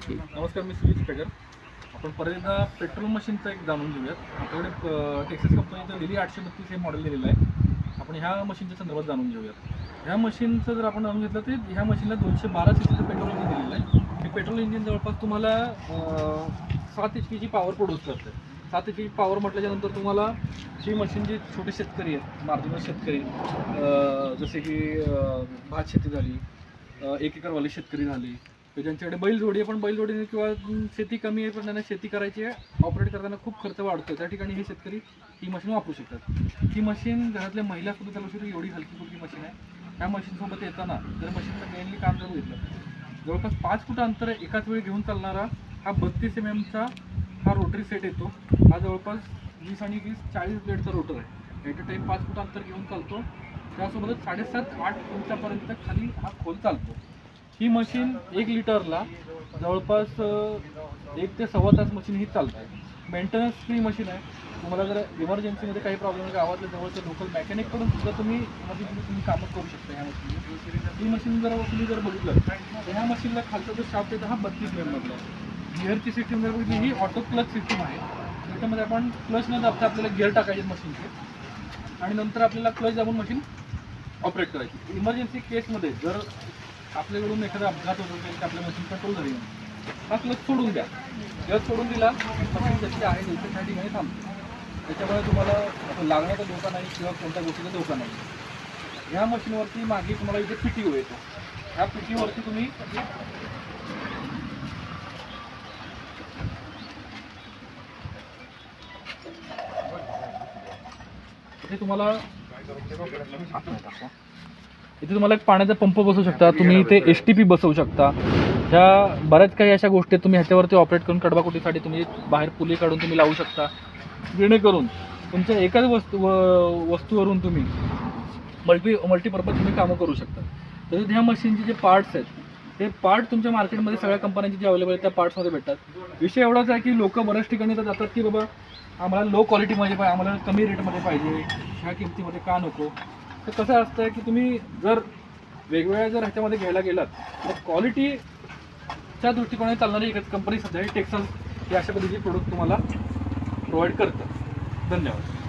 नमस्कार, मी सुजित पेगर. आपण परत एकदा पेट्रोल मशीनचं एक जाणून घेऊयात. आपल्याकडे टेक्सास कंपनीचं लिली 832 हे मॉडेल दिलेलं आहे. आपण ह्या मशीनच्या संदर्भात जाणून घेऊयात. ह्या मशीनचं जर आपण जाणून घेतलं तर ह्या मशीनला 212 सीसीचं पेट्रोल इंजिन दिलेलं आहे. हे पेट्रोल इंजिन जवळपास तुम्हाला 7 HP पॉवर प्रोड्यूस करते. 7 HP पॉवर म्हटल्याच्यानंतर तुम्हाला ही मशीन जी छोटे शेतकरी आहेत, मार्जिनल शेतकरी, जसे की भात शेती झाली, 1 एकरवाले शेतकरी झाले, ज्यांच्याकडे बैलजोडी आहे पण बैलजोडीने किंवा शेती कमी आहे पण त्यांना शेती करायची आहे, ऑपरेट करताना खूप खर्च वाढतो, त्या ठिकाणी हे शेतकरी ही मशीन वापरू शकतात. ही मशीन घरातल्या महिलासुद्धा चालू शकते, एवढी हलकी फुलकी मशीन आहे. ह्या मशीनसोबत येताना जर मशीनचं मेनली काम जर बघितलं, जवळपास 5 फूट अंतर एकाच वेळी घेऊन चालणारा हा 32 MM हा रोटरी सेट येतो. हा जवळपास 20 आणि 20 40 ब्लेडचा रोटर आहे. ॲट अ टाईम 5 फूट अंतर घेऊन चालतो. त्यासोबतच 7.5-8 इंचापर्यंत खाली हा खोल चालतो. ही मशीन 1 लिटरला जवळपास 1 ते सव्वा तास मशीन ही चालते. मेंटेनन्स फ्री मशीन आहे. तुम्हाला जर इमर्जन्सीमध्ये काही प्रॉब्लेम आहे, गावातल्या जवळच्या लोकल मेकॅनिककडून सुद्धा तुम्ही कामं करू शकता ह्या मशीन. ही मशीन तुम्ही जर बघितलं तर ह्या मशीनला खालचा जो शाफ्ट येतो हा 32 mm मधला आहे. गिअरची सिस्टीम जर बघितली ही ऑटो क्लच सिस्टीम आहे. त्याच्यामध्ये आपण क्लच न दाबता आपल्याला गिअर टाकायचे मशीनचे आणि नंतर आपल्याला क्लच दाबून मशीन ऑपरेट करायची. इमर्जन्सी केसमध्ये जर आपल्याकडून एखादा अपघात होतो की आपल्या मशीन कंट्रोल झाली, हा क्लच सोडून द्या. क्लच सोडून दिला मशीन जशी आहे तशी त्या ठिकाणी थांबते. त्याच्यामुळे तुम्हाला लागण्याचा धोका नाही किंवा कोणत्या गोष्टीचा धोका नाही. ह्या मशीनवरती मागे तुम्हाला इथे PTO येतो. ह्या PTOवरती तुम्ही इथे तुम्हाला एक पाण्याचा पंप बसवू शकता. तुम्ही इथे STP बसवू शकता. ह्या बऱ्याच काही अशा गोष्टी तुम्ही ह्याच्यावरती ऑपरेट करून कडबाकुटीसाठी तुम्ही बाहेर पुली काढून तुम्ही लावू शकता, जेणेकरून तुमच्या एकाच वस्तूवरून तुम्ही मल्टीपर्पज तुम्ही कामं करू शकता. तसेच ह्या मशीनचे जे पार्ट्स आहेत ते पार्ट तुमच्या मार्केटमध्ये सगळ्या कंपन्यांचे जे अवेलेबल आहेत त्या पार्ट्समध्ये भेटतात. विषय एवढाच आहे की लोक बऱ्याच ठिकाणी तर जातात की बाबा आम्हाला लो क्वालिटीमध्ये पाहिजे, आम्हाला कमी रेटमध्ये पाहिजे, ह्या किमतीमध्ये का नको. तर कसं असतं की तुम्ही जर वेगवेगळ्या जर ह्याच्यामध्ये घ्यायला गेलात तर क्वालिटीच्या दृष्टिकोनाने चालणारी एकच कंपनी सध्या टेक्सास ही अशा पद्धतीचे प्रोडक्ट तुम्हाला प्रोव्हाइड करतात. धन्यवाद.